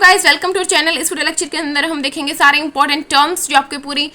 Guys, welcome to channel. इस video lecture के अंदर हम देखेंगे सारे इंपॉर्टेंट टर्म्स जो आपके पूरी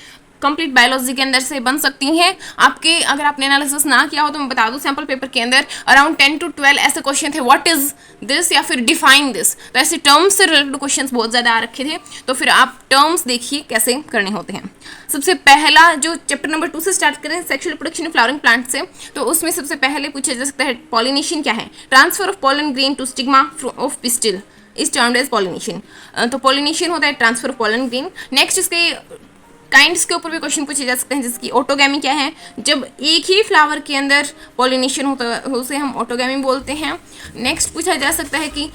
कंप्लीट बायोलॉजी के अंदर से बन सकती हैं। आपके अगर आपने एनालिसिस ना किया हो तो मैं बता दूं, सैम्पल पेपर के अंदर अराउंड 10 to 12 ऐसे क्वेश्चन थे, व्हाट इज दिस या फिर डिफाइन दिस। तो ऐसे टर्म्स से रिलेटेड क्वेश्चन बहुत ज़्यादा आ रखे थे, तो फिर आप टर्म्स देखिए कैसे करने होते हैं। सबसे पहला जो चैप्टर नंबर 2 से स्टार्ट करें, sexual reproduction in flowering plant से, तो उसमें सबसे पहले पूछा जा सकता है पॉलिनेशन क्या है। Transfer of pollen grain to stigma of pistil is termed as pollination. तो पॉलिनेशन होता है transfer of pollen grain. Next इसके काइंड्स के ऊपर भी क्वेश्चन पूछे जा सकते हैं, जैसे कि ऑटोगैमी क्या है। जब एक ही फ्लावर के अंदर पॉलिनेशन होता है उसे हम ऑटोगैमी बोलते हैं। नेक्स्ट पूछा जा सकता है कि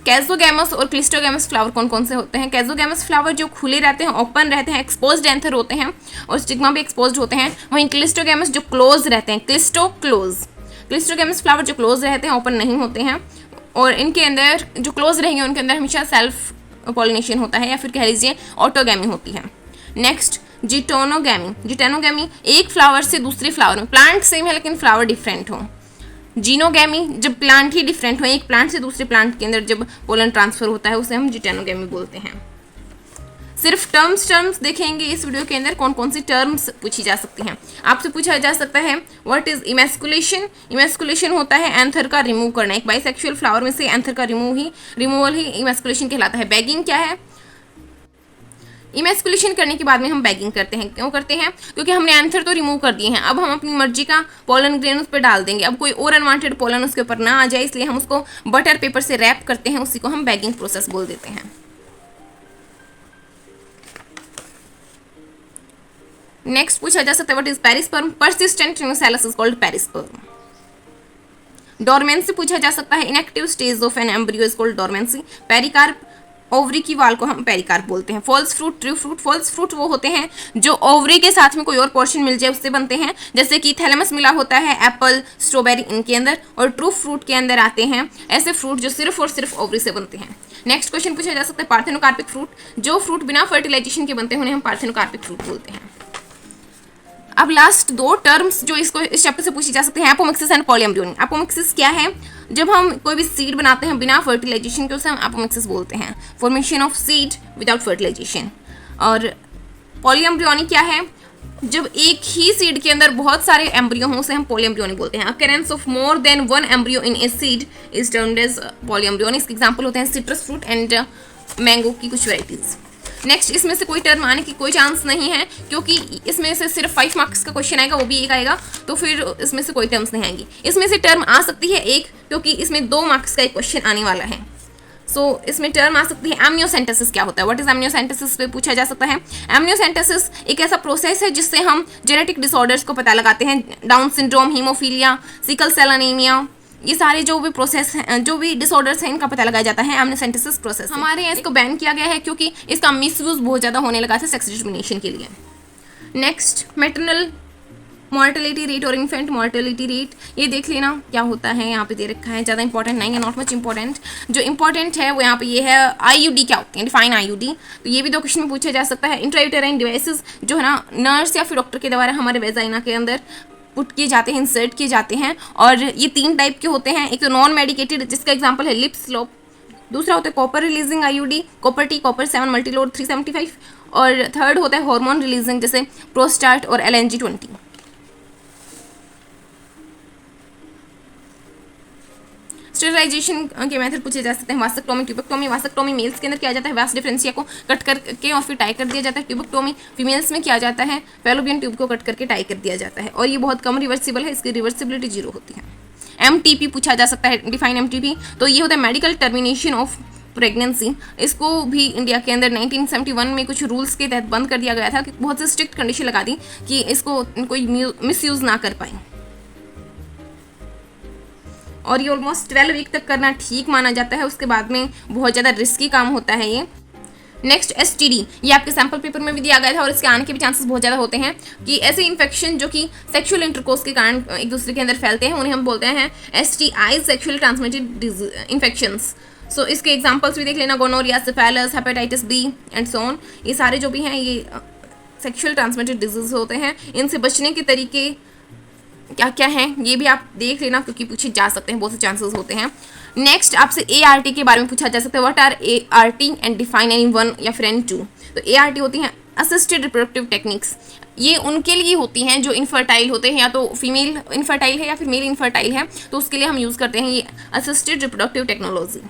कैजोगैमस और क्लिस्टोगैमस फ्लावर कौन कौन से होते हैं। कैजोगैमस फ्लावर जो खुले रहते हैं, ओपन रहते हैं, एक्सपोज्ड एंथर होते हैं और स्टिग्मा भी एक्सपोज्ड होते हैं। वहीं क्लिस्टोगैमस जो क्लोज रहते हैं, क्लिस्टोगैमस फ्लावर जो क्लोज रहते हैं, ओपन नहीं होते हैं। और इनके अंदर जो क्लोज रहेंगे उनके अंदर हमेशा सेल्फ पॉलिनेशन होता है या फिर कह लीजिए ऑटोगैमी होती है। नेक्स्ट जिटेनोगैमी एक फ्लावर से दूसरे फ्लावर में, प्लांट सेम है लेकिन फ्लावर डिफरेंट हो। जीनोगैमी जब प्लांट ही डिफरेंट हो, एक प्लांट से दूसरे प्लांट के अंदर जब पोलन ट्रांसफर होता है उसे हम जिटेनोगैमी बोलते हैं। सिर्फ टर्म्स देखेंगे इस वीडियो के अंदर, कौन कौन सी टर्म्स पूछी जा सकती हैं। आपसे पूछा जा सकता है व्हाट इज इमेस्कुलेशन। इमेस्कुलेशन होता है एंथर का रिमूव करना। एक बाइसेक्सुअल फ्लावर में से एंथर का रिमूवल ही इमेस्कुलेशन कहलाता है। बैगिंग क्या है। इमेस्कुलेशन करने के बाद में हम बैगिंग करते हैं। क्यों करते हैं? क्योंकि हमने एंथर तो रिमूव कर दिए हैं, अब हम अपनी मर्जी का पोलन ग्रेन उस पर डाल देंगे। अब कोई और अनवांटेड पोलन उसके ऊपर ना आ जाए, इसलिए हम उसको बटर पेपर से रैप करते हैं, उसी को हम बैगिंग प्रोसेस बोल देते हैं। नेक्स्ट पूछा जा सकता है what is perisperm. Persistent nucellus is called perisperm. Dormancy पूछा जा सकता है। Inactive stage of an embryo is called dormancy. Pericarp ovary की वाल को हम पेरिकार्प बोलते हैं। False fruit, true fruit. False fruit वो होते हैं जो ओवरी के साथ में कोई और पोर्शन मिल जाए उससे बनते हैं, जैसे कि थैलेमस मिला होता है एप्पल, स्ट्रॉबेरी इनके अंदर, और ट्रू फ्रूट के अंदर आते हैं ऐसे फ्रूट जो सिर्फ और सिर्फ ओवरी से बनते हैं। नेक्स्ट क्वेश्चन पूछा जा सकता है पार्थेनोकार्पिक फ्रूट। जो फ्रूट बिना फर्टिलाइजेशन के बनते हैं उन्हें हम पार्थेनोकार्पिक फ्रूट बोलते हैं। अब लास्ट दो टर्म्स जो इसको इस चैप्टर से पूछी जा सकती हैं, एपोमिक्सिस एंड पॉलीएम्ब्रियोनी। एपोमिक्सिस क्या है? जब हम कोई भी सीड बनाते हैं बिना फर्टिलाइजेशन के उसे हम एपोमिक्सिस बोलते हैं, formation of seed without fertilisation. और पॉलीएम्ब्रियोनी क्या है? जब एक ही सीड के अंदर बहुत सारे एम्ब्रियो हों उसे हम पॉलीएम्ब्रियोनी बोलते हैं। Occurrence of more than one embryo in a seed is termed as polyembryony. इसके एग्जाम्पल होते हैं सिट्रस फ्रूट एंड मैंगो की कुछ वेराइटीज। नेक्स्ट इसमें से कोई टर्म आने की कोई चांस नहीं है, क्योंकि इसमें से सिर्फ 5 मार्क्स का क्वेश्चन आएगा, वो भी एक आएगा, तो फिर इसमें से कोई टर्म्स नहीं आएंगी। इसमें से टर्म आ सकती है एक, क्योंकि इसमें 2 मार्क्स का एक क्वेश्चन आने वाला है। सो इसमें टर्म आ सकती है एमनियोसेंटेसिस। क्या होता है? व्हाट इज एमनियोसेंटेसिस पे पूछा जा सकता है। एमनियोसेंटेसिस एक ऐसा प्रोसेस है जिससे हम जेनेटिक डिसऑर्डर्स को पता लगाते हैं। Down syndrome, haemophilia, sickle cell anaemia, ये सारे जो भी प्रोसेस हैं, जो भी डिसऑर्डर्स हैं, इनका पता लगाया जाता है एमनियोसेंटेसिस प्रोसेस। हमारे यहाँ इसको बैन किया गया है क्योंकि इसका मिसयूज बहुत ज़्यादा होने लगा था सेक्स डिस्क्रिमिनेशन के लिए। नेक्स्ट मैटरनल मॉर्टेलिटी रेट और इन्फेंट मॉर्टेलिटी रेट, ये देख लेना क्या होता है, यहाँ पे दे रखा है, ज़्यादा इंपॉर्टेंट नहीं है, नॉट मच इंपॉर्टेंट। जो इंपॉर्टेंट है वो यहाँ पे ये है आईयूडी क्या होती है, डिफाइन आईयूडी। तो ये भी 2 क्वेश्चन में पूछा जा सकता है। इंट्रायूटेराइन डिवाइसेस जो है ना, नर्स या फिर डॉक्टर के द्वारा हमारे वेजाइना के अंदर पुट किए जाते हैं, इंसर्ट किए जाते हैं, और ये 3 टाइप के होते हैं। एक तो नॉन मेडिकेटेड, जिसका एग्जांपल है लिप स्लोप। दूसरा होता है copper releasing IUD, copper T, copper 7 Multiload 375, और थर्ड होता है हार्मोन रिलीजिंग, जैसे प्रोस्टाट और LNG-20। स्टेरिलाइजेशन के मेथड पूछे जा सकते हैं। वास्क्टोमी, ट्यूबेक्टोमी। वास्क्टोमी मेल्स के अंदर किया जाता है, वास डिफरेंशिया को कट करके और फिर टाई कर दिया जाता है। ट्यूबेक्टोमी फीमेल्स में किया जाता है, फैलोपियन ट्यूब को कट करके टाई कर दिया जाता है, और ये बहुत कम रिवर्सिबल है, इसकी रिवर्सिबिलिटी 0 होती है। MTP पूछा जा सकता है, डिफाइन MTP, तो ये होता है मेडिकल टर्मिनेशन ऑफ प्रेगनेंसी। इसको भी इंडिया के अंदर 1971 में कुछ रूल्स के तहत बंद कर दिया गया था, कि बहुत से स्ट्रिक्ट कंडीशन लगा दी कि इसको कोई मिसयूज ना कर पाए, और ये ऑलमोस्ट 12 वीक तक करना ठीक माना जाता है। उसके बाद में बहुत ज़्यादा रिस्की काम होता है ये। नेक्स्ट STD, ये आपके सैम्पल पेपर में भी दिया गया था, और इसके आने के भी चांसेस बहुत ज़्यादा होते हैं कि ऐसे इन्फेक्शन जो कि सेक्सुअल इंटरकोर्स के कारण एक दूसरे के अंदर फैलते हैं उन्हें हम बोलते हैं STI, sexually transmitted infections. So इसके एग्जाम्पल्स भी देख लेना, gonorrhoea, syphilis, hepatitis B and so on. ये सारे जो भी हैं ये सेक्सुअल ट्रांसमिटेड डिजीज होते हैं। इनसे बचने के तरीके क्या क्या हैं ये भी आप देख लेना, क्योंकि पूछे जा सकते हैं, बहुत से चांसेस होते हैं। नेक्स्ट आपसे ART के बारे में पूछा जा सकता है, what are ART and define any one या फिर एनी टू। तो ART होती हैं असिस्टेड रिप्रोडक्टिव टेक्निक्स, ये उनके लिए होती हैं जो इनफर्टाइल होते हैं, या तो फीमेल इनफर्टाइल है या फिर मेल इनफर्टाइल है, तो उसके लिए हम यूज़ करते हैं ये असिस्टेड रिप्रोडक्टिव टेक्नोलॉजी।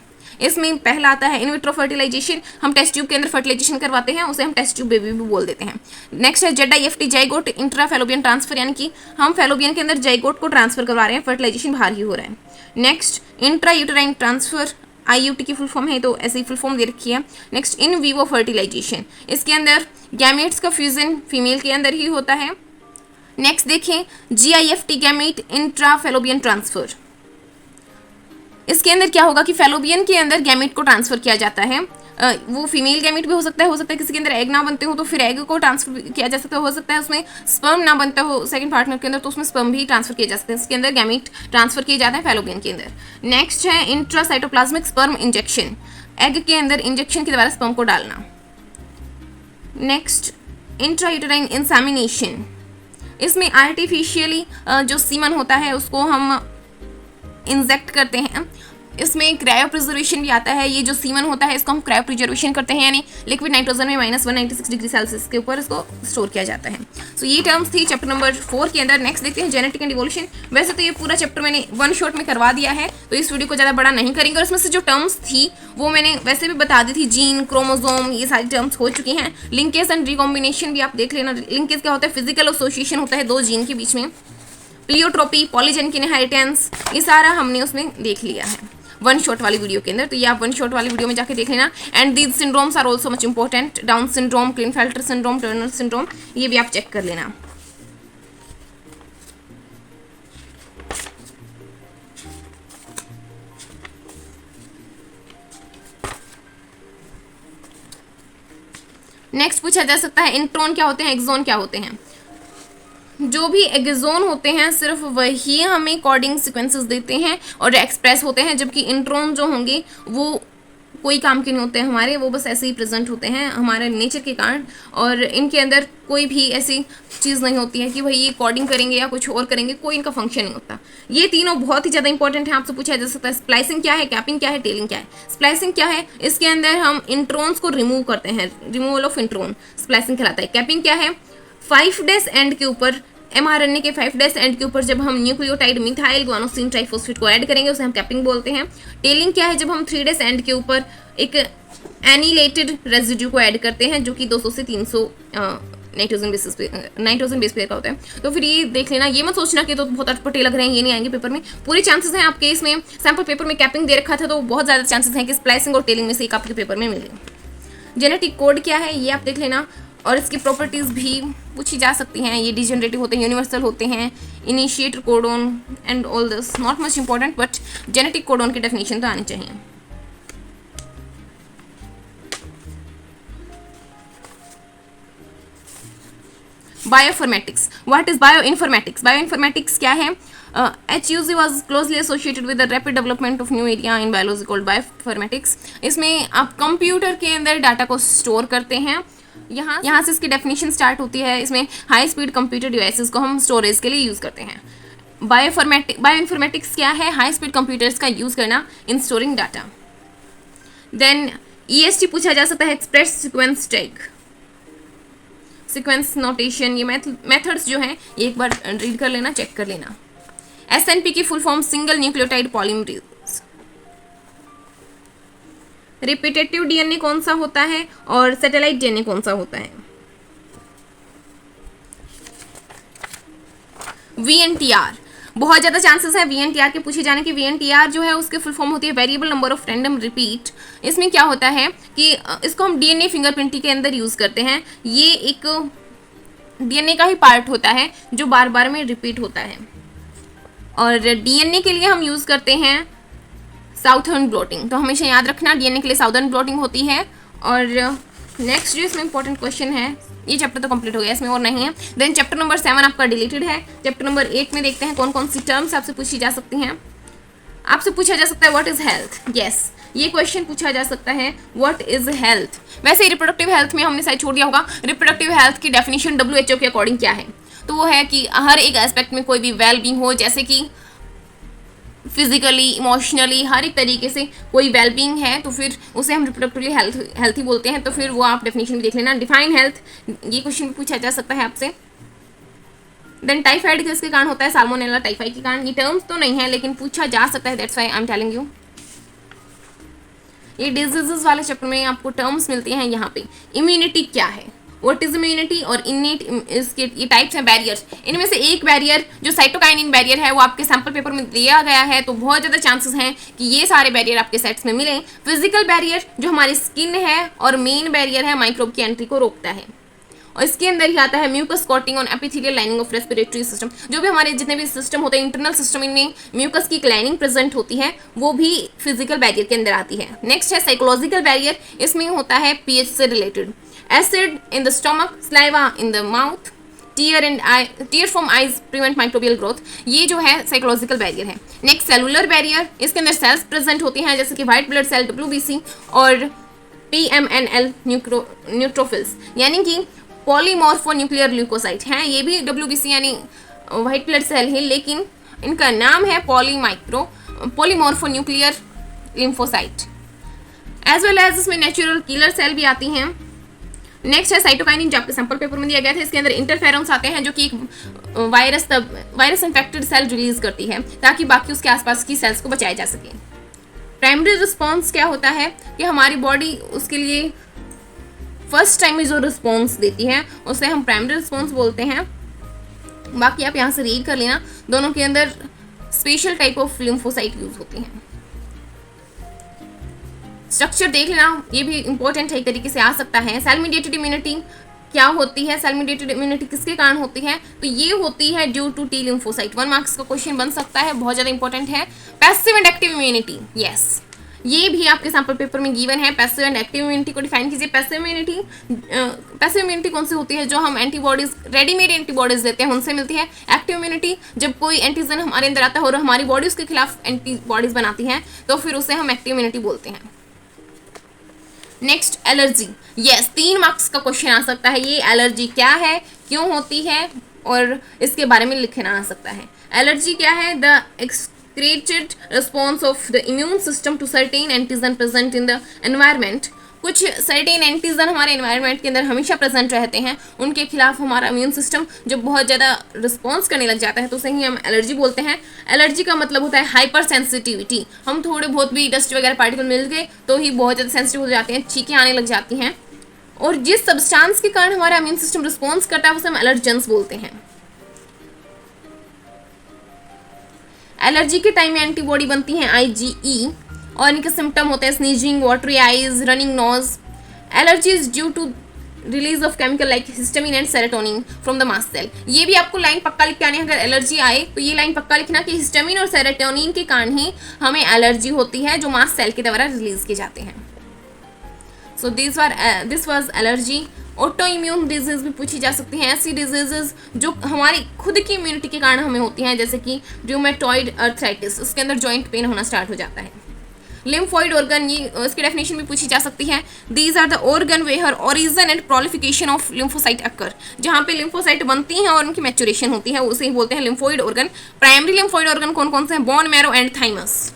इसमें पहला आता है इन विट्रो फर्टिलाइजेशन, हम टेस्ट ट्यूब के अंदर फर्टिलाइजेशन करवाते हैं, उसे हम टेस्ट ट्यूब बेबी भी बोल देते हैं। नेक्स्ट है ZIFT zygote intra fallopian transfer, यानी कि हम फेलोपियन के अंदर जाइगोट को ट्रांसफर करवा रहे हैं, फर्टिलाइजेशन बाहर ही हो रहा है। Next intra uterine transfer, IUT की फुल फॉर्म है, तो ऐसे ही फुल फॉर्म दे रखी है। नेक्स्ट इन वीवो फर्टिलाइजेशन, इसके अंदर गैमेट्स का फ्यूजन फीमेल के अंदर ही होता है। नेक्स्ट देखें GIFT gamete intra fallopian transfer, इसके अंदर क्या होगा कि फेलोपियन के अंदर गैमेट को ट्रांसफर किया जाता है, वो फीमेल गैमेट भी हो सकता है किसी के अंदर एग ना बनते हो तो फिर एग को ट्रांसफर किया जा सकता है, हो सकता है उसमें स्पर्म ना बनता हो सेकंड पार्टनर के अंदर, तो उसमें स्पर्म भी ट्रांसफर किया जा सकता है, इसके अंदर गैमेट ट्रांसफर किए जाते हैं फेलोपियन के अंदर। नेक्स्ट है इंट्रासाइटोप्लाज्मिक स्पर्म इंजेक्शन, एग के अंदर इंजेक्शन के द्वारा स्पर्म को डालना। नेक्स्ट इंट्रायूटेराइन इंसेमिनेशन, इसमें आर्टिफिशियली जो सीमन होता है उसको हम इंजेक्ट करते हैं, इसमें क्रायो प्रिजर्वेशन भी आता है, ये जो सीमन होता है इसको हम क्रायो प्रिजर्वेशन करते हैं, यानी लिक्विड नाइट्रोजन में -196 डिग्री सेल्सियस के ऊपर इसको स्टोर किया जाता है। सो ये टर्म्स थी चैप्टर नंबर 4 के अंदर। नेक्स्ट देखते हैं जेनेटिक एंड इवोल्यूशन। वैसे तो ये पूरा चैप्टर मैंने वन शॉट में करवा दिया है, तो इस वीडियो को ज़्यादा बड़ा नहीं करेंगे, और इसमें से जो टर्म्स थी वो मैंने वैसे भी बता दी थी, जीन, क्रोमोजोम, ये सारी टर्म्स हो चुकी हैं। लिंकेज एंड रिकॉम्बिनेशन भी आप देख लेना। लिंकेज क्या होता है, फिजिकल एसोसिएशन होता है दो जीन के बीच में। प्लियोट्रोपी, पॉलीजेनिक इनहेरिटेंस, ये सारा हमने उसमें देख लिया है वन शॉट वाली वीडियो के अंदर, तो ये आप वन शॉट वाली वीडियो में जाके देख लेना। And these syndromes are also much important, Down syndrome, Klinefelter syndrome, Turner syndrome, ये भी आप चेक कर लेना। नेक्स्ट पूछा जा सकता है इंट्रोन क्या होते हैं, एक्सोन क्या होते हैं। जो भी एक्सोन होते हैं सिर्फ वही हमें कोडिंग सीक्वेंसेस देते हैं और एक्सप्रेस होते हैं, जबकि इंट्रोन जो होंगे वो कोई काम के नहीं होते हैं हमारे, वो बस ऐसे ही प्रेजेंट होते हैं हमारे नेचर के कारण, और इनके अंदर कोई भी ऐसी चीज़ नहीं होती है कि भाई ये कोडिंग करेंगे या कुछ और करेंगे, कोई इनका फंक्शन नहीं होता। ये तीनों बहुत ही ज़्यादा इंपॉर्टेंट है, आपसे पूछा जा सकता है स्प्लाइसिंग क्या है, कैपिंग क्या है, टेलिंग क्या है। स्प्लाइसिंग क्या है, इसके अंदर हम इंट्रोन्स को रिमूव करते हैं, रिमूवल ऑफ इंट्रोन स्प्लाइसिंग कहलाता है। कैपिंग क्या है, 5' एंड के ऊपर mRNA के 5' एंड के ऊपर जब हम न्यूक्लियोटाइड मिथाइल ग्वानोसिन ट्राइफॉस्फेट को ऐड करेंगे उसे हम कैपिंग बोलते हैं। टेलिंग क्या है, जब हम 3' एंड के ऊपर एक एनिलेटेड रेजिड्यू को ऐड करते हैं जो कि 200 से 300 नाइट्रोजन बेस पेयर का होता है। तो फिर ये देख लेना, ये मत सोचना कि तो बहुत अटपटे लग रहे हैं, ये नहीं आएंगे पेपर में। पूरे चांसेस हैं आपके, इसमें सैम्पल पेपर में कैपिंग दे रखा था तो बहुत ज़्यादा चांसेस हैं कि स्प्लाइसिंग और टेलिंग में से एक आपके पेपर में मिले। जेनेटिक कोड क्या है ये आप देख लेना, और इसकी प्रॉपर्टीज़ भी पूछी जा सकती हैं। ये डिजेनरेटिव होते हैं, यूनिवर्सल होते हैं, initiator codon and all this not much important, but genetic codon की डेफिनेशन तो आनी चाहिए। Bioinformatics, what is bioinformatics. Bioinformatics क्या है, HUC was closely associated with the rapid development of new area in biology called bioinformatics। इसमें आप computer के अंदर डाटा को स्टोर करते हैं, यहाँ से इसकी डेफिनेशन स्टार्ट होती है। इसमें हाई स्पीड कंप्यूटर डिवाइसेस को हम स्टोरेज के लिए यूज़ करते हैं। बायोइन्फॉर्मेटिक्स क्या है, हाई स्पीड कंप्यूटर्स का यूज़ करना in storing data. Then EST पूछा जा सकता है, express sequence tag, sequence notation, ये मेथड्स जो हैं ये एक बार रीड कर लेना, चेक कर लेना। SNP की full form single nucleotide polymerase. Repetitive DNA कौन सा होता है और सैटेलाइट DNA कौन सा होता है। VNTR, बहुत ज़्यादा चांसेस है VNTR के पूछे जाने की। VNTR जो है उसके फुल फॉर्म होती है variable number of random repeat. इसमें क्या होता है कि इसको हम DNA फिंगरप्रिंटिंग के अंदर यूज़ करते हैं। ये एक DNA का ही पार्ट होता है जो बार बार में रिपीट होता है, और DNA के लिए हम यूज़ करते हैं साउथर्न ब्लॉटिंग। तो हमेशा याद रखना DNA के लिए साउथर्न ब्लॉटिंग होती है। और नेक्स्ट जो इसमें इंपॉर्टेंट क्वेश्चन है, ये चैप्टर तो कंप्लीट हो गया, इसमें और नहीं है। देन चैप्टर नंबर 7 आपका डिलीटेड है। चैप्टर नंबर 8 में देखते हैं कौन कौन सी टर्म्स आपसे पूछी जा सकती हैं। आपसे पूछा जा सकता है व्हाट इज हेल्थ। यस, ये क्वेश्चन पूछा जा सकता है व्हाट इज हेल्थ। वैसे रिप्रोडक्टिव हेल्थ में हमने शायद छोड़ दिया होगा। रिप्रोडक्टिव हेल्थ की डेफिनेशन WHO के अकॉर्डिंग क्या है, तो वो है कि हर एक एस्पेक्ट में कोई भी वेल बींग हो, जैसे कि फिजिकली, इमोशनली, हर एक तरीके से कोई वेलबींग है तो फिर उसे हम रिप्रोडक्टिवली हेल्थी बोलते हैं। तो फिर वो आप डेफिनेशन भी देख लेना। डिफाइन हेल्थ, ये क्वेश्चन भी पूछा जा सकता है आपसे। देन टाइफाइड किसके कारण होता है? साल्मोनेला टाइफाइड के कारण। ये टर्म्स तो नहीं है लेकिन पूछा जा सकता है, that's why I am telling you. ये डिजीजेस वाले चैप्टर में आपको टर्म्स मिलती हैं यहाँ पे। इम्यूनिटी क्या है, व्हाट इज इम्यूनिटी, और इनेट, इसके ये टाइप्स हैं बैरियर्स। इनमें से एक बैरियर जो साइटोकाइनिन बैरियर है वो आपके सैंपल पेपर में दिया गया है, तो बहुत ज़्यादा चांसेस हैं कि ये सारे बैरियर आपके सेट्स में मिलें। फिजिकल बैरियर जो हमारी स्किन है, और मेन बैरियर है माइक्रोब की एंट्री को रोकता है। और इसके अंदर ही आता है mucus coating on epithelial lining of respiratory system. जो भी हमारे जितने भी सिस्टम होते हैं, इंटरनल सिस्टम, इनमें म्यूकस की लाइनिंग प्रेजेंट होती है, वो भी फिजिकल बैरियर के अंदर आती है। नेक्स्ट है साइकोलॉजिकल बैरियर। इसमें होता है पीएच से related, acid in the stomach, saliva in the mouth, tear from eyes prevent microbial growth. ये जो है साइकोलॉजिकल बैरियर है। नेक्स्ट सेलुलर बैरियर, इसके अंदर सेल्स प्रेजेंट होती हैं जैसे कि व्हाइट ब्लड सेल, WBC, और PMNL न्यूट्रोफिल्स, यानी कि पॉलीमॉर्फो न्यूक्लियर ल्यूकोसाइट हैं। ये भी WBC यानी व्हाइट ब्लड सेल है, लेकिन इनका नाम है polymorpho nuclear lymphocyte. As well as इसमें नेचुरल किलर सेल भी आती हैं। नेक्स्ट है साइटोकाइनिन, जो आपके सैंपल पेपर में दिया गया था। इसके अंदर इंटरफेरॉन्स आते हैं जो कि एक वायरस इन्फेक्टेड सेल रिलीज करती है ताकि बाकी उसके आसपास की सेल्स को बचाया जा सके। प्राइमरी रिस्पॉन्स क्या होता है कि हमारी बॉडी उसके लिए फर्स्ट टाइम में जो रिस्पॉन्स देती है उसे हम प्राइमरी रिस्पॉन्स बोलते हैं। बाकी आप यहाँ से रीड कर लेना, दोनों के अंदर special type of lymphocyte use होती हैं। स्ट्रक्चर देख लेना, ये भी इंपॉर्टेंट है, एक तरीके से आ सकता है। सेल मीडिएटेड इम्यूनिटी क्या होती है? सेल मीडिएटेड इम्यूनिटी किसके कारण होती है? तो ये होती है due to T lymphocyte. 1 marks का क्वेश्चन बन सकता है, बहुत ज़्यादा इंपॉर्टेंट है। Passive and active immunity, yes, ये भी आपके सैंपल पेपर में गिवन है। पैसिव एंड एक्टिव इम्यूनिटी को डिफाइन कीजिए। पैसिव इम्यूनिटी कौन सी होती है? जो हम एंटीबॉडीज, रेडीमेड एंटीबॉडीज लेते हैं उनसे मिलती है। एक्टिव इम्यूनिटी जब कोई एंटीजन हमारे अंदर आता है और हमारी बॉडी उसके खिलाफ एंटीबॉडीज बनाती है तो फिर उसे हम एक्टिव इम्यूनिटी बोलते हैं। नेक्स्ट एलर्जी, यस, 3 मार्क्स का क्वेश्चन आ सकता है। ये एलर्जी क्या है, क्यों होती है, और इसके बारे में लिखना आ सकता है। एलर्जी क्या है? The created response of the immune system to certain antigen present in the environment। कुछ सर्टेन एंटीजन हमारे एनवायरनमेंट के अंदर हमेशा प्रेजेंट रहते हैं, उनके खिलाफ हमारा इम्यून सिस्टम जब बहुत ज़्यादा रिस्पॉन्स करने लग जाता है तो उसे ही हम एलर्जी बोलते हैं। एलर्जी का मतलब होता है हाइपर सेंसिटिविटी। हम थोड़े बहुत भी डस्ट वगैरह पार्टिकल मिल गए तो ही बहुत ज़्यादा सेंसिटिव हो जाते हैं, चीखें आने लग जाती हैं, और जिस सब्सटेंस के कारण हमारा इम्यून सिस्टम रिस्पॉन्स करता है उसे हम एलर्जेंस बोलते हैं। एलर्जी के टाइम में एंटीबॉडी बनती हैं IgE, और इनके सिम्टम होते हैं sneezing, watery eyes, running nose. Allergy is due to release of chemical like histamine and serotonin from the mast cell. ये भी आपको लाइन पक्का लिख के आनी है, अगर एलर्जी आए तो ये लाइन पक्का लिखना कि हिस्टामिन और सेरोटोनिन के कारण ही हमें एलर्जी होती है, जो मास्ट सेल के द्वारा रिलीज किए जाते हैं। So this was allergy. Auto immune disease भी पूछी जा सकती हैं, ऐसी डिजीजेज जो हमारी खुद की इम्यूनिटी के कारण हमें होती हैं, जैसे कि रूमेटॉइड अर्थराइटिस, उसके अंदर जॉइंट पेन होना स्टार्ट हो जाता है। लिम्फोइड ऑर्गन, ये इसकी डेफिनेशन भी पूछी जा सकती है। These are the organ where origin and prolification of lymphocyte occur, जहाँ पे लिम्फोसाइट बनती हैं और उनकी मैच्योरेशन होती है, उसे ही बोलते हैं lymphoid organ. Primary lymphoid organ कौन कौन से हैं? Bone marrow and thymus.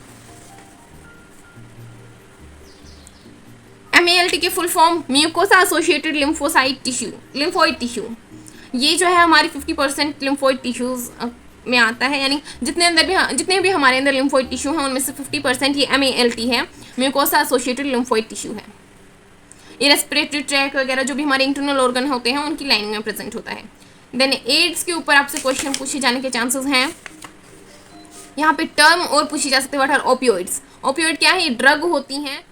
MALT की full form mucosa associated lymphocyte tissue, lymphoid tissue. ये जो है हमारी 50% लिम्फोइड टिश्यूज में आता है, यानी जितने भी हमारे अंदर लिम्फोइड टिश्यू हैं उनमें से 50% ये MALT है, म्यूकोसा एसोसिएटेड लिम्फोइड टिश्यू है। ये रेस्पिरेटरी ट्रैक वगैरह जो भी हमारे इंटरनल ऑर्गन होते हैं उनकी लाइन में प्रेजेंट होता है। देन एड्स के ऊपर आपसे क्वेश्चन पूछे जाने के चांसेस हैं। यहाँ पे टर्म और पूछी जा सकती है, व्हाट आर ओपियोइड्स। ओपियोइड क्या है? ये ड्रग होती हैं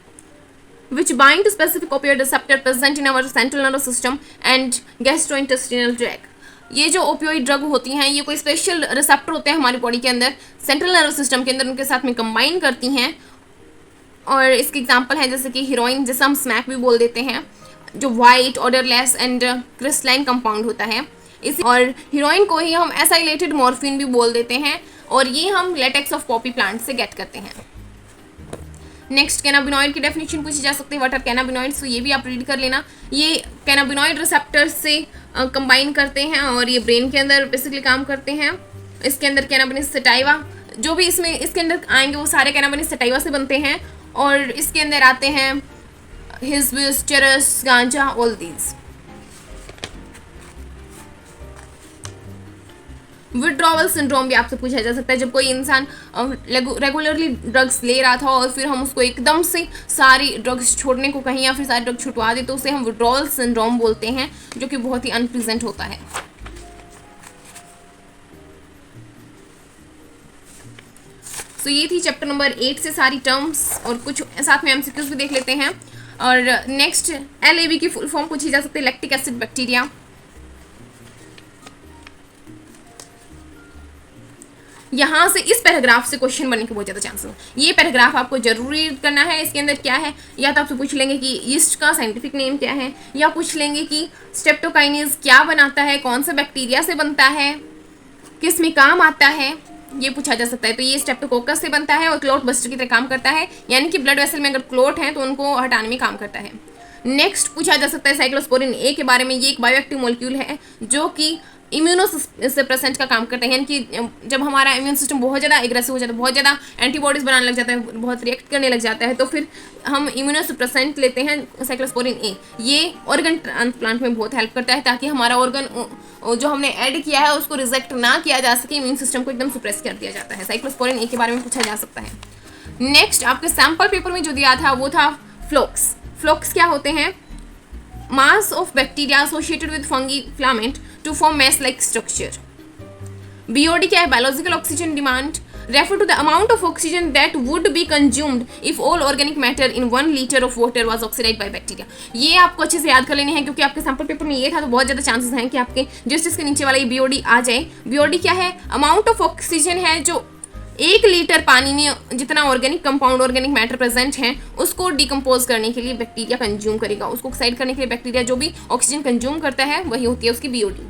which bind to specific opioid receptor present in our central nervous system and gastrointestinal tract। ये जो ओपियोइड ड्रग होती हैं ये कोई स्पेशल रिसेप्टर होते हैं हमारी बॉडी के अंदर, सेंट्रल नर्वस सिस्टम के अंदर, उनके साथ में कंबाइन करती हैं। और इसके एग्जांपल है जैसे कि हीरोइन, जिसे हम स्मैक भी बोल देते हैं, जो white odourless and crystalline compound होता है इसी, और हीरोइन को ही हम एसाइलेटेड मॉर्फिन भी बोल देते हैं, और ये हम लेटेक्स ऑफ पॉपी प्लांट से गेट करते हैं। नेक्स्ट कैनाबिनॉइड की डेफिनेशन पूछी जा सकती है, व्हाट आर कैनाबिनॉइड्स, तो ये भी आप रीड कर लेना। ये कैनाबिनॉइड रिसेप्टर से कंबाइन करते हैं और ये ब्रेन के अंदर बेसिकली काम करते हैं। इसके अंदर कैनाबिनस सटाइवा जो भी इसमें इसके अंदर आएंगे वो सारे कैनाबिस सटाइवा से बनते हैं, और इसके अंदर आते हैं हिस्बिस, चरस, गांजा, ऑल दीज। विड्रॉवल सिंड्रोम भी आपसे पूछा जा सकता है, जब कोई इंसान रेगुलरली ड्रग्स ले रहा था और फिर हम उसको एकदम से सारी ड्रग्स छोड़ने को कहीं या फिर सारी ड्रग्स छुटवा दे तो उसे हम विड्रॉवल सिंड्रोम बोलते हैं, जो कि बहुत ही अनप्लीजेंट होता है। तो ये थी चैप्टर नंबर 8 से सारी टर्म्स, और कुछ साथ में एमसीक्यूज भी देख लेते हैं। और नेक्स्ट LAB की फुल फॉर्म पूछी जा सकती है, लैक्टिक एसिड बैक्टीरिया। यहाँ से इस पैराग्राफ से क्वेश्चन बनने के बहुत ज़्यादा चांसेस हैं। ये पैराग्राफ आपको जरूरी रीड करना है। इसके अंदर क्या है, या तो आपसे पूछ लेंगे कि यीस्ट का साइंटिफिक नेम क्या है, या पूछ लेंगे कि स्ट्रेप्टोकाइनेज क्या बनाता है, कौन सा बैक्टीरिया से बनता है, किस में काम आता है, ये पूछा जा सकता है। तो ये स्ट्रेप्टोकोकस से बनता है और क्लॉट बस्टर की तरह काम करता है, यानी कि ब्लड वेसल में अगर क्लॉट है तो उनको हटाने में काम करता है। नेक्स्ट पूछा जा सकता है साइक्लोस्पोरिन ए के बारे में। ये एक बायोएक्टिव मॉलिक्यूल है जो कि इम्यूनोसप्रेसेंट का काम करता है, यानी कि जब हमारा इम्यून सिस्टम बहुत ज़्यादा एग्रेसिव हो जाता है, बहुत ज़्यादा एंटीबॉडीज बनाने लग जाता है, बहुत रिएक्ट करने लग जाता है, तो फिर हम इम्यूनोसप्रेसेंट लेते हैं साइक्लोस्पोरिन ए। ये ऑर्गन ट्रांसप्लांट में बहुत हेल्प करता है, ताकि हमारा ऑर्गन जो हमने ऐड किया है उसको रिजेक्ट ना किया जा सके, इम्यून सिस्टम को एकदम सुप्रेस कर दिया जाता है। साइक्लोस्पोरिन ए के बारे में पूछा जा सकता है। नेक्स्ट आपके सैम्पल पेपर में जो दिया था वो था फ्लोक्स। फ्लोक्स क्या होते हैं? Mass of bacteria associated with fungi filament to form mesh-like structure. BOD क्या है? Biological oxygen demand refer to the amount of oxygen that would be consumed if all organic matter in 1 liter of water was oxidized by bacteria. ये आपको अच्छे से याद कर लेने हैं, क्योंकि आपके सैंपल पेपर में ये था तो बहुत ज़्यादा चांसेस हैं कि आपके जस्ट इसके नीचे वाला ये BOD आ जाए। BOD क्या है? अमाउंट ऑफ ऑक्सीजन है जो 1 लीटर पानी में जितना organic compound organic matter present है उसको डिकम्पोज करने के लिए बैक्टीरिया कंज्यूम करेगा। उसको ऑक्साइड करने के लिए बैक्टीरिया जो भी ऑक्सीजन कंज्यूम करता है वही होती है उसकी BOD।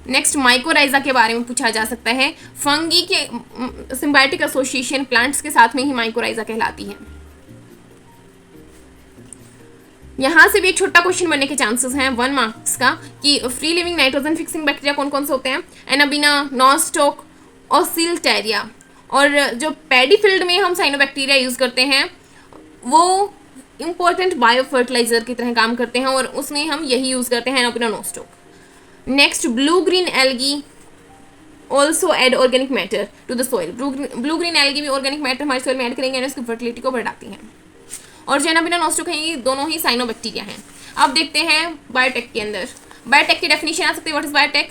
नेक्स्ट माइकोराइजा के बारे में पूछा जा सकता है। फंगी के सिम्बायोटिक एसोसिएशन प्लांट्स के साथ में ही माइकोराइजा कहलाती है। यहाँ से भी एक छोटा क्वेश्चन बनने के चांसेस हैं 1 मार्क्स का, कि free living nitrogen fixing bacteria कौन कौन से होते हैं? Anabaena, Nostoc, Oscillatoria. और जो पैडी फील्ड में हम साइनोबैक्टीरिया यूज करते हैं वो इंपॉर्टेंट बायो फर्टिलाइजर की तरह काम करते हैं, और उसमें हम यही यूज करते हैं, Anabaena, nostoc. Next blue green algae also add organic matter to the soil. Blue green algae भी ऑर्गेनिक मैटर हमारे सॉइल में ऐड करेंगे और उसकी फर्टिलिटी को बढ़ाती हैं। और जो एनाबिना, नॉस्टॉक है ये दोनों ही साइनोबैक्टीरिया हैं। अब देखते हैं बायोटेक के अंदर। बायोटेक की डेफिनेशन आ सकती है। What is biotech?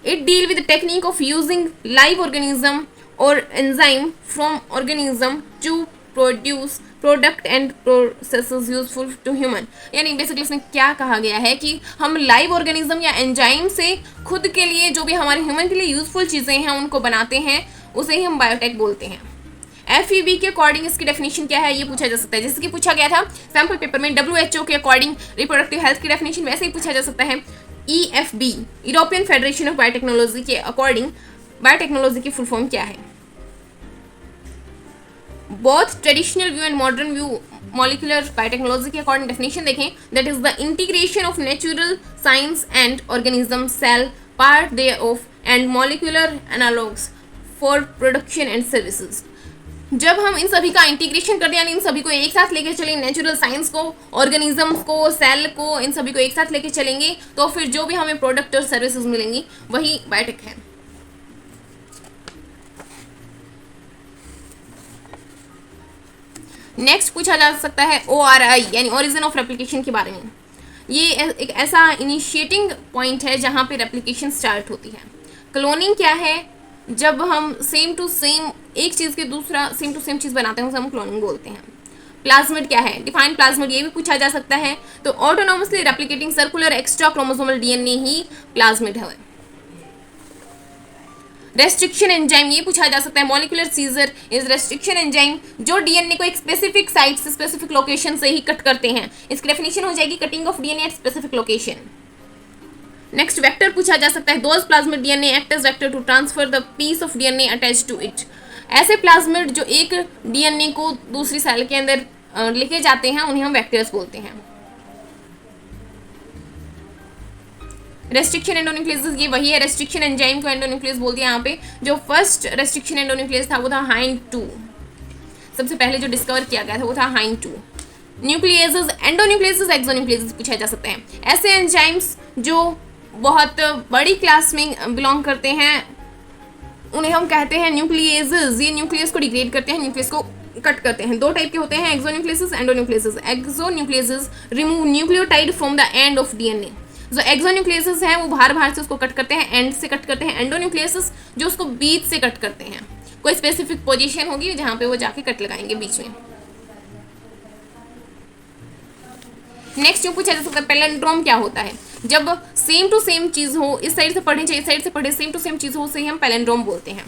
It deal with the technique of using live organism और enzyme from organism to produce product and processes useful to human. यानी बेसिकली इसमें क्या कहा गया है कि हम लाइव ऑर्गेनिज्म या एंजाइम से खुद के लिए जो भी हमारे ह्यूमन के लिए यूजफुल चीज़ें हैं उनको बनाते हैं, उसे ही हम बायोटेक बोलते हैं। FEB के अकॉर्डिंग इसकी डेफिनेशन क्या है ये पूछा जा सकता है। जैसे कि पूछा गया था सैम्पल पेपर में WHO के अकॉर्डिंग रिप्रोडक्टिव हेल्थ की डेफिनेशन, वैसे ही पूछा जा सकता है EFB European Federation of Biotechnology के अकॉर्डिंग बायोटेक्नोलॉजी की फुल फॉर्म क्या है? Both traditional view and modern view molecular biotechnology के अकॉर्डिंग डेफिनेशन देखें, that is the integration of natural science and organism cell part there of and molecular analogues for production and services. जब हम इन सभी का integration कर दें, यानी इन सभी को एक साथ लेके चलें, नेचुरल साइंस को, ऑर्गेनिजम्स को, सेल को, इन सभी को एक साथ लेके चलेंगे, तो फिर जो भी हमें प्रोडक्ट और सर्विसेज मिलेंगी वही बायोटेक है। नेक्स्ट पूछा जा सकता है ORI यानी ओरिजिन ऑफ रेप्लिकेशन के बारे में। ये एक ऐसा इनिशिएटिंग पॉइंट है जहाँ पे रेप्लिकेशन स्टार्ट होती है। क्लोनिंग क्या है? जब हम सेम टू सेम एक चीज़ के दूसरा सेम टू सेम चीज़ बनाते हैं उसे हम क्लोनिंग बोलते हैं। प्लाज्मिड क्या है? डिफाइन प्लाज्मिड, ये भी पूछा जा सकता है। तो autonomously replicating circular extra chromosomal DNA ही प्लाज्मिड है। रेस्ट्रिक्शन एंजाइम, ये पूछा जा सकता है। Molecular scissor is restriction enzyme जो DNA को एक स्पेसिफिक साइट से स्पेसिफिक लोकेशन से ही कट करते हैं। इसकी डेफिनेशन हो जाएगी cutting of DNA at specific location. Next vector पूछा जा सकता है। Those plasmid DNA act as vector to transfer the piece of DNA attach to it. ऐसे प्लाज्मिड जो एक DNA को दूसरी सेल के अंदर लेके जाते हैं उन्हें हम वेक्टर्स बोलते हैं। रेस्ट्रिक्शन एंडोन्यूक्लियस, ये वही है, रेस्ट्रिक्शन एंजाइम को एंडोन्यूक्लियस बोल दिया यहाँ पे। जो फर्स्ट रेस्ट्रिक्शन एंडोन्यूक्लियस था वो था हाइन 2, सबसे पहले जो डिस्कवर किया गया था वो था हाइन 2। न्यूक्लियसेस, एंडोन्यूक्लियसेस, एक्सोन्यूक्लियसेस पूछा जा सकता है। ऐसे एंजाइम्स जो बहुत बड़ी क्लास में बिलोंग करते हैं उन्हें हम कहते हैं न्यूक्लियसेस। ये न्यूक्लियस को डिग्रेड करते हैं, न्यूक्लियस को कट करते हैं। दो टाइप के होते हैं, exonucleases, endonucleases. Exonucleases remove nucleotide from the end of DNA. जो एक्सोन्यूक्लियसेस हैं वो बाहर से उसको कट करते हैं, एंड से कट करते हैं। एंडोन्यूक्लियसेस जो उसको बीच से कट करते हैं, कोई स्पेसिफिक पोजीशन होगी जहां पे वो जाके कट लगाएंगे बीच में। नेक्स्ट जो पूछा जा सकता है, पैलिंड्रोम क्या होता है? जब सेम टू सेम चीज हो, इस साइड से पढ़े चाहे इस साइड से पढ़े, सेम टू सेम चीज हो, उसे हम पैलिंड्रोम बोलते हैं।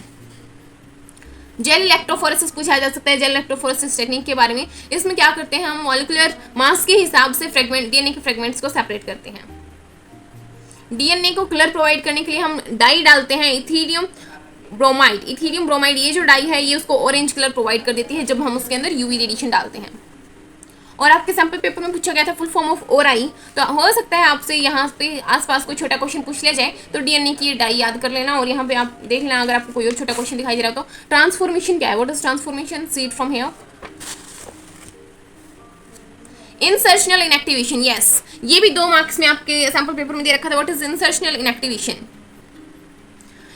जेल इलेक्ट्रोफोरेसिस पूछा जा सकता है, जेल इलेक्ट्रोफोरेसिस टेक्निक के बारे में। इसमें क्या करते हैं, हम मॉलिक्यूलर मास के हिसाब से फ्रेगमेंट, डीएनए के फ्रेगमेंट्स को सेपरेट करते हैं। डीएनए को कलर प्रोवाइड करने के लिए हम डाई डालते हैं, इथीरियम ब्रोमाइड। इथीरियम ब्रोमाइड ये जो डाई है ये उसको ऑरेंज कलर प्रोवाइड कर देती है जब हम उसके अंदर यूवी रेडिएशन डालते हैं। और आपके सैंपल पेपर में पूछा गया था फुल फॉर्म ऑफ ओराई, तो हो सकता है आपसे यहाँ पे आसपास कोई छोटा क्वेश्चन पूछ लिया जाए, तो डीएनए की डाई याद कर लेना। और यहाँ पे आप देख लेना अगर आपको कोई और छोटा क्वेश्चन दिखाई दे रहा हो तो ट्रांसफॉर्मेशन क्या है, what is transformation, see it from here. Insertional inactivation, yes, ये भी 2 मार्क्स में आपके सैंपल पेपर में दे रखा था, व्हाट इज इंसर्शनल इनएक्टिवेशन।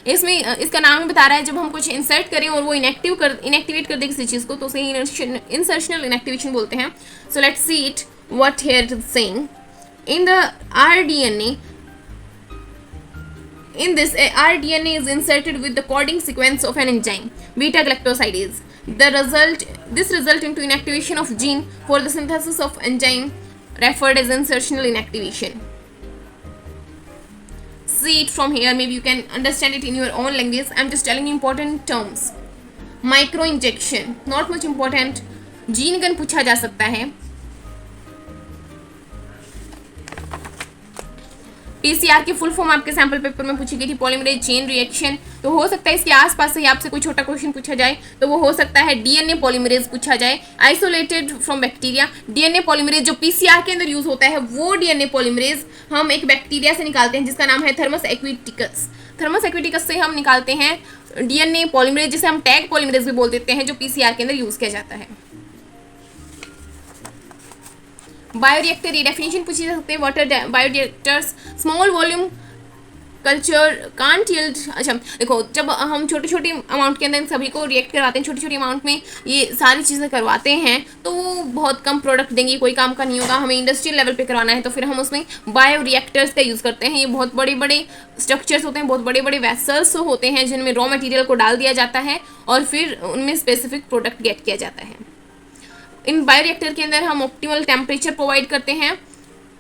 इसमें इसका नाम ही बता रहा है, जब हम कुछ इंसर्ट करें और वो इनएक्टिवेट कर दे किसी चीज को तो उसे इंसर्शनल इनएक्टिवेशन बोलते हैं। So let's see it what here it is saying. In the rDNA, in this rDNA is inserted with the coding sequence of an enzyme, beta galactosidase. This result into inactivation of gene for the synthesis of enzyme referred as insertional inactivation. See it from here, maybe you can understand it in your own language. I'm just telling you important terms. Micro injection, not much important. Gene gun पूछा जा सकता है। PCR की full form आपके sample paper में पूछी गई थी, पॉलीमरेज चेन रिएक्शन। तो हो सकता है इसके आसपास से आपसे कोई छोटा क्वेश्चन पूछा जाए, तो वो हो सकता है डीएनए पॉलीमरेज पूछा जाए, isolated from bacteria. DNA polymerase जो पीसीआर के अंदर यूज होता है वो डीएनए पॉलीमरेज हम एक बैक्टीरिया से निकालते हैं जिसका नाम है थर्मस एक्विटिकस। थर्मस एक्विटिकस से हम निकालते हैं डीएनए पॉलीमरेज, जिसे हम टैग पॉलीमरेज भी बोल देते हैं, जो पीसीआर के अंदर यूज किया जाता है। बायोरिएक्टर की डेफिनेशन पूछी जा सकती है, water bioreactors small volume culture can't yield. अच्छा देखो, जब हम छोटी छोटी अमाउंट के अंदर सभी को रिएक्ट करवाते हैं, छोटी छोटी अमाउंट में ये सारी चीज़ें करवाते हैं, तो वो बहुत कम प्रोडक्ट देंगी, कोई काम का नहीं होगा। हमें इंडस्ट्रियल लेवल पे करवाना है तो फिर हम उसमें बायोरिएक्टर्स का यूज़ करते हैं। ये बहुत बड़े बड़े स्ट्रक्चर्स होते हैं, बहुत बड़े बड़े वेसल्स होते हैं जिनमें रॉ मटेरियल को डाल दिया जाता है और फिर उनमें स्पेसिफिक प्रोडक्ट गेट किया जाता है। इन बायोरिएक्टर के अंदर हम ऑप्टिमल टेम्परेचर प्रोवाइड करते हैं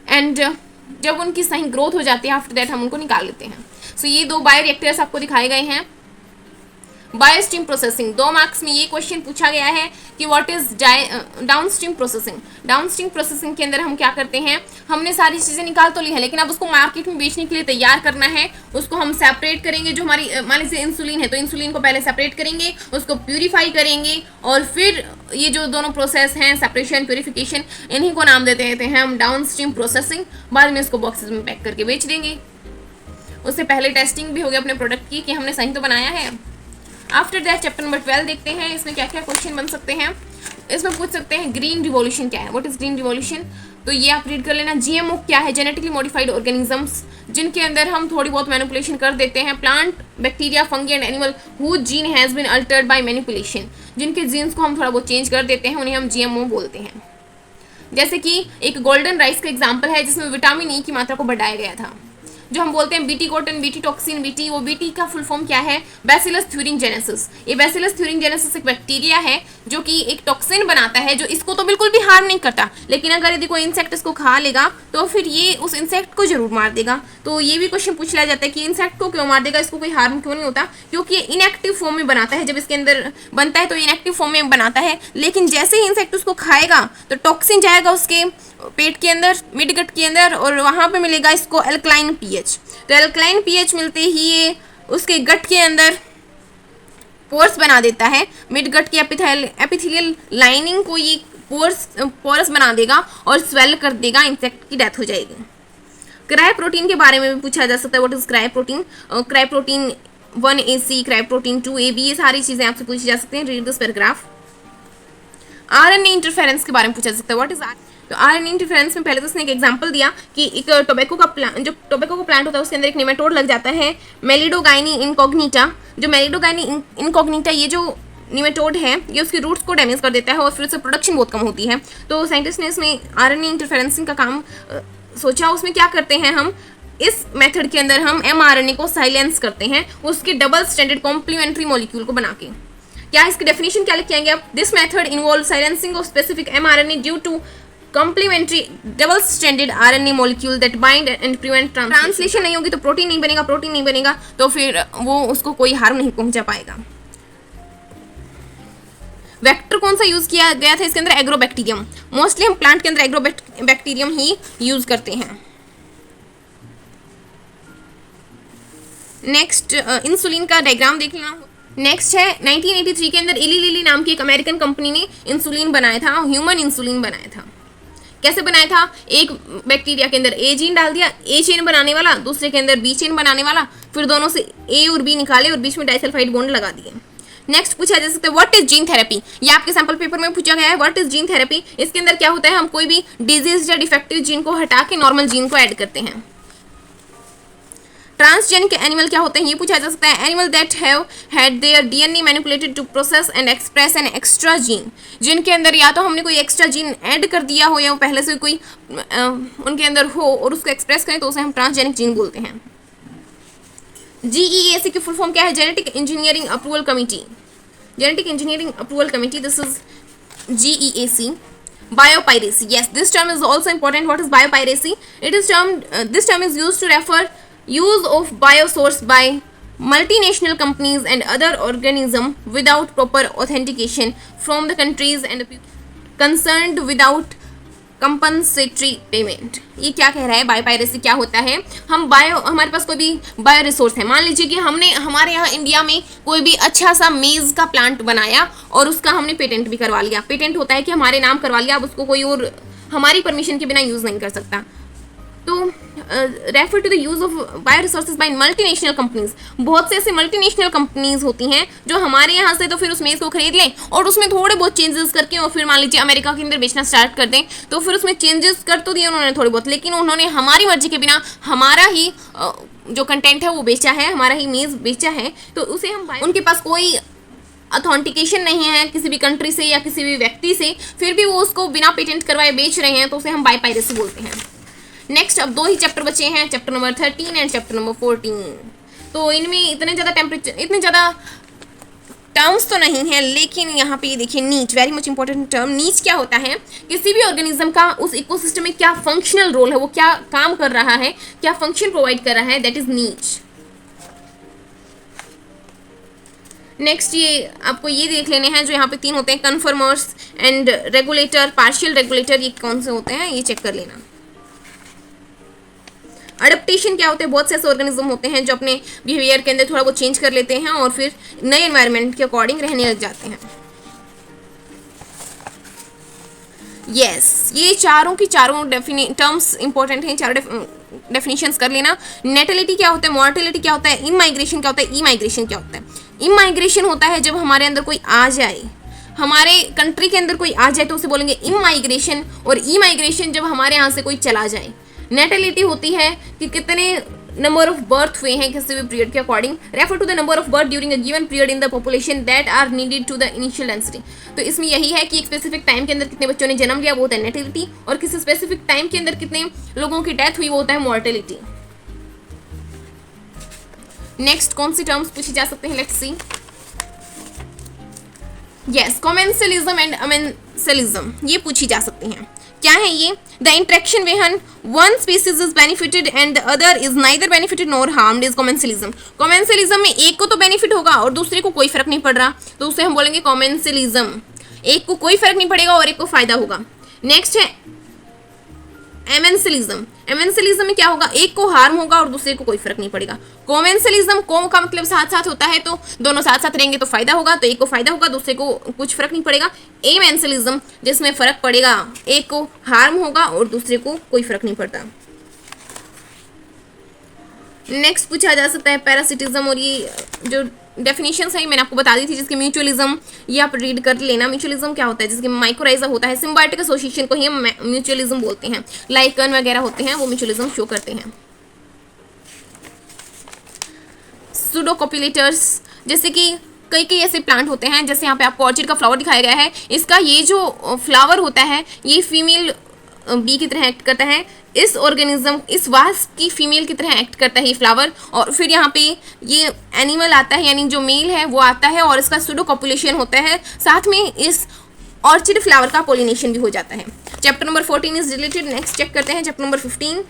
एंड जब उनकी सही ग्रोथ हो जाती है आफ्टर दैट हम उनको निकाल लेते हैं। सो ये 2 बायोरिएक्टर्स आपको दिखाए गए हैं। बायोस्ट्रीम प्रोसेसिंग, 2 मार्क्स में ये क्वेश्चन पूछा गया है कि what is downstream processing. Downstream processing के अंदर हम क्या करते हैं, हमने सारी चीज़ें निकाल तो ली है लेकिन अब उसको मार्केट में बेचने के लिए तैयार करना है। उसको हम सेपरेट करेंगे, जो हमारी मान लीजिए इंसुलिन है तो इंसुलिन को पहले सेपरेट करेंगे, उसको प्यूरीफाई करेंगे और फिर ये जो दोनों प्रोसेस हैं सेपरेशन प्यूरिफिकेशन, इन्हीं को नाम देते हैं हम डाउनस्ट्रीम प्रोसेसिंग। बाद में इसको बॉक्सेस में पैक करके बेच देंगे। उससे पहले टेस्टिंग भी होगी अपने प्रोडक्ट की कि हमने सही तो बनाया है। आफ्टर दैट चैप्टर नंबर 12 देखते हैं, इसमें क्या क्या क्वेश्चन बन सकते हैं। इसमें पूछ सकते हैं ग्रीन रिवॉल्यूशन क्या है, व्हाट इज ग्रीन रिवॉल्यूशन, तो ये आप रीड कर लेना। जीएमओ क्या है, जेनेटिकली मॉडिफाइड ऑर्गेनिजम्स, जिनके अंदर हम थोड़ी बहुत मैनिपुलेशन कर देते हैं। Plant, bacteria, fungi and animal who gene has been altered by manipulation, जिनके जीन्स को हम थोड़ा बहुत चेंज कर देते हैं, उन्हें हम जीएमओ बोलते हैं। जैसे कि एक गोल्डन राइस का एग्जाम्पल है जिसमें विटामिन ई की मात्रा को बढ़ाया गया था। जो हम बोलते हैं BT cotton, BT toxin, BT, वो बीटी का फुल फॉर्म क्या है, बैसिलस थ्यूरिंजेनेसिस। ये बैसिलस थ्यूरिंजेनेसिस एक बैक्टीरिया है जो कि एक टॉक्सिन बनाता है, जो इसको तो बिल्कुल भी हार्म नहीं करता, लेकिन अगर यदि कोई इंसेक्ट इसको खा लेगा तो फिर ये उस इंसेक्ट को जरूर मार देगा। तो ये भी क्वेश्चन पूछ लिया जाता है कि इंसेक्ट को क्यों मार देगा, इसको कोई हार्म क्यों नहीं होता, क्योंकि ये इनएक्टिव फॉर्म में बनाता है। जब इसके अंदर बनता है तो इनएक्टिव फॉर्म में बनाता है, लेकिन जैसे ही इंसेक्ट उसको खाएगा तो टॉक्सिन जाएगा उसके पेट के अंदर, मिड गट के अंदर, और वहाँ पे मिलेगा इसको एल्कलाइन पीएच। तो एल्कलाइन पीएच मिलते ही ये उसके गट के अंदर पोर्स बना देता है। मिड गट की एपिथेलियल लाइनिंग को ये पोरस बना देगा और स्वेल कर देगा, इंसेक्ट की डेथ हो जाएगी। क्राय प्रोटीन के बारे में भी पूछा जा सकता है, what is cry protein. Cry protein 1AC, cry protein 2AB, ये सारी चीजें आपसे पूछी जा सकती हैं। Read this paragraph. RNA interference के बारे में पूछा जा सकता है, व्हाट इज तो RNA इंटरफेरेंस में पहले तो उसने एक एग्जांपल दिया कि एक टोबैको का प्लांट, जो टोबैको का प्लांट होता है उसके अंदर एक नेमाटोड लग जाता है, मेलिडोगाइनी इनकॉग्निटा। जो मेलिडोगाइनी इनकॉग्निटा ये जो निमेटोड है ये उसकी रूट्स को डैमेज कर देता है और फिर उससे प्रोडक्शन बहुत कम होती है। तो साइंटिस्ट ने इसमें RNA इंटरफेरेंसिंग का काम सोचा। उसमें क्या करते हैं, हम इस मेथड के अंदर हम mRNA को साइलेंस करते हैं उसके डबल स्ट्रैंडेड कॉम्प्लीमेंट्री मॉलिक्यूल को बना के। क्या इसकी डेफिनेशन क्या लिख के आएंगे आप, this method involve silencing of specific mRNA due to complementary double stranded RNA molecule that bind and prevent translation नहीं होगी तो प्रोटीन नहीं बनेगा, प्रोटीन नहीं बनेगा तो फिर वो उसको कोई हार्म नहीं पहुंचा पाएगा। वेक्टर कौन सा यूज किया गया था इसके अंदर, एग्रोबैक्टीरियम। मोस्टली हम प्लांट के अंदर एग्रोबैक्टीरियम ही यूज करते हैं। नेक्स्ट इंसुलिन का डायग्राम देख लेना। नेक्स्ट है 1983 के अंदर इली लिली नाम की एक अमेरिकन कंपनी ने इंसुलिन बनाया था, ह्यूमन इंसुलिन बनाया था। कैसे बनाया था, एक बैक्टीरिया के अंदर ए जीन डाल दिया, ए चेन बनाने वाला, दूसरे के अंदर बी चेन बनाने वाला, फिर दोनों से ए और बी निकाले और बीच में डाइसल्फाइड बॉन्ड लगा दिए। नेक्स्ट पूछा जा सकता है व्हाट इज जीन थेरेपी। ये आपके सैंपल पेपर में पूछा गया है, व्हाट इज जीन थेरेपी। इसके अंदर क्या होता है, हम कोई भी डिजीज या डिफेक्टिव जीन को हटा के नॉर्मल जीन को ऐड करते हैं। ट्रांसजेनिक एनिमल क्या होते हैं ये पूछा जा सकता है, animal that have had their DNA manipulated to process and express an extra gene. जिनके अंदर या तो हमने कोई एक्स्ट्रा जीन ऐड कर दिया हो या वो पहले से कोई उनके अंदर हो और उसको एक्सप्रेस करें तो उसे हम ट्रांसजेनिक जीन बोलते हैं। GEAC की फुल फॉर्म क्या है, genetic engineering approval committee. Genetic engineering approval committee, this is GEAC। Biopiracy, yes, this term is also important. What is biopiracy? It is this term is used to refer use of biosource by multinational companies and other organism without proper authentication from the countries and concerned without compensatory payment। ये क्या कह रहा है, biopiracy क्या होता है, हमारे पास कोई भी बायो रिसोर्स है, मान लीजिए कि हमने हमारे यहाँ इंडिया में कोई भी अच्छा सा मेज़ का प्लांट बनाया और उसका हमने पेटेंट भी करवा लिया। पेटेंट होता है कि हमारे नाम करवा लिया, अब उसको कोई और हमारी परमिशन के बिना यूज़ नहीं कर सकता। तो refer to the use of bio resources by multinational companies. बहुत से ऐसे मल्टीनेशनल कंपनीज होती हैं जो हमारे यहाँ से तो फिर उस मेज़ को खरीद लें और उसमें थोड़े बहुत चेंजेस करके और फिर मान लीजिए अमेरिका के अंदर बेचना स्टार्ट कर दें, तो फिर उसमें चेंजेस कर तो दिए उन्होंने थोड़े बहुत, लेकिन उन्होंने हमारी मर्जी के बिना हमारा ही जो कंटेंट है वो बेचा है, हमारा ही मेज़ बेचा है, तो उसे हम उनके पास कोई अथेंटिकेशन नहीं है किसी भी कंट्री से या किसी भी व्यक्ति से, फिर भी वो उसको बिना पेटेंट करवाए बेच रहे हैं, तो उसे हम बायोपायरेसी बोलते हैं। नेक्स्ट अब 2 ही चैप्टर बचे हैं, chapter number 13 and chapter number 14। तो इनमें इतने ज़्यादा टर्म्स तो नहीं है, लेकिन यहाँ पे ये देखिए नीच, वेरी मच इंपॉर्टेंट टर्म। नीच क्या होता है, किसी भी ऑर्गेनिज्म का उस इकोसिस्टम में क्या फंक्शनल रोल है, वो क्या काम कर रहा है, क्या फंक्शन प्रोवाइड कर रहा है, दैट इज नीच। नेक्स्ट ये आपको ये देख लेने हैं जो यहाँ पे 3 होते हैं, conformers and regulator, partial regulator, ये कौन से होते हैं ये चेक कर लेना। अडेप्टेशन क्या होते हैं, बहुत से ऐसे ऑर्गेनिज्म होते हैं जो अपने बिहेवियर के अंदर थोड़ा बहुत चेंज कर लेते हैं और फिर नए एनवायरनमेंट के अकॉर्डिंग रहने लग जाते हैं। ये चारों की चारों टर्म्स इंपॉर्टेंट हैं, चारों डेफिनेशंस कर लेना। नेटेलिटी क्या होता है, मॉर्टेलिटी क्या होता है, इमाइग्रेशन क्या होता है, इमाइग्रेशन क्या होता है। इमाइग्रेशन होता है जब हमारे अंदर कोई आ जाए, हमारे कंट्री के अंदर कोई आ जाए तो उसे बोलेंगे इमाइग्रेशन, और इमाइग्रेशन जब हमारे यहाँ से कोई चला जाए। नेटेलिटी होती है कि कितने नंबर ऑफ बर्थ हुए हैं किसी भी पीरियड के according, refer to the number of birth during a given period in the population that are needed to the initial density. तो इसमें यही है कि एक स्पेसिफिक टाइम के अंदर कितने बच्चों ने जन्म लिया वो होता है नेटिविटी, और किसी स्पेसिफिक टाइम के अंदर कितने लोगों की डेथ हुई वो होता है मॉर्टेलिटी। नेक्स्ट कौन सी टर्म्स पूछी जा सकते हैं, let's see. Yes, commensalism and amensalism, ये पूछी जा सकती हैं। क्या है ये, the interaction वेहन one species is benefited and the other is neither benefited nor harmed is commensalism. Commensalism में एक को तो बेनिफिट होगा और दूसरे को कोई फर्क नहीं पड़ रहा, तो उसे हम बोलेंगे कॉमेंसलिज्म। एक को कोई फर्क नहीं पड़ेगा और एक को फायदा होगा। नेक्स्ट है एमेंसिलिज्म, एमेंसिलिज्म में क्या होगा, एक को हार्म होगा और दूसरे को कोई फर्क नहीं पड़ेगा। कोमेंसिलिज्म, को का मतलब साथ साथ होता है, तो दोनों साथ साथ रहेंगे तो फायदा होगा, तो एक को फायदा होगा दूसरे को कुछ फर्क नहीं पड़ेगा। एमेंसिलिज्म जिसमें फर्क पड़ेगा, एक को हार्म होगा और दूसरे को कोई फर्क नहीं पड़ता। नेक्स्ट पूछा जा सकता है पैरासिटिज्म, और ये जो डेफिनेशंस है मैंने आपको बता दी थी, जिसके म्यूचुअलिज्म ये आप रीड कर लेना। म्यूचुअलिज्म क्या होता है, जिसके माइक्रोराइजा होता है, सिम्बायोटिक एसोसिएशन को ही हम म्यूचुअलिज्म बोलते हैं। लाइकन वगैरह होते हैं वो म्यूचुअलिज्म शो करते हैं। सूडोकोपुलेटर्स, जैसे कि कई कई ऐसे प्लांट होते हैं, जैसे यहाँ पे आपको ऑर्चिड का फ्लावर दिखाया गया है, इसका ये जो फ्लावर होता है ये फीमेल बी की तरह एक्ट करता है, इस ऑर्गेनिज्म इस वास्प की फीमेल की तरह एक्ट करता है ये फ्लावर, और फिर यहाँ पे ये एनिमल आता है, यानी जो मेल है वो आता है और इसका सूडोकोपुलेशन होता है, साथ में इस ऑर्चिड फ्लावर का पोलिनेशन भी हो जाता है। Chapter number 14 is related. Next check करते हैं चैप्टर नंबर 15।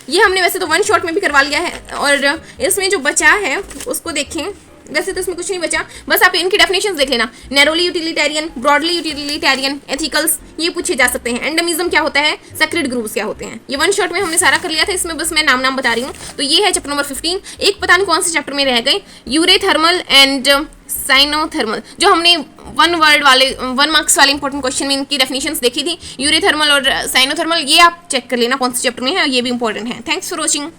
ये हमने वैसे तो वन शॉट में भी करवा लिया है, और इसमें जो बचा है उसको देखें। वैसे तो इसमें कुछ नहीं बचा, बस आप इनकी डेफिनेशंस देख लेना। नैरोली यूटिलिटेरियन, ब्रॉडली यूटिलिटेरियन, एथिकल्स, ये पूछे जा सकते हैं। एंडेमिज्म क्या होता है, सेक्रेड ग्रुप्स क्या होते हैं, ये वन शॉट में हमने सारा कर लिया था, इसमें बस मैं नाम बता रही हूँ। तो ये है चैप्टर नंबर 15। एक पता नहीं कौन से चैप्टर में रह गए, यूरेथर्मल एंड साइनोथर्मल, जो हमने वन मार्क्स वाले इंपॉर्टेंट क्वेश्चन में इनकी डेफिनेशंस देखी थी, यूरेथर्मल और साइनोथर्मल, ये आप चेक कर लेना कौन से चैप्टर में है, ये भी इंपॉर्टेंट है। Thanks for watching.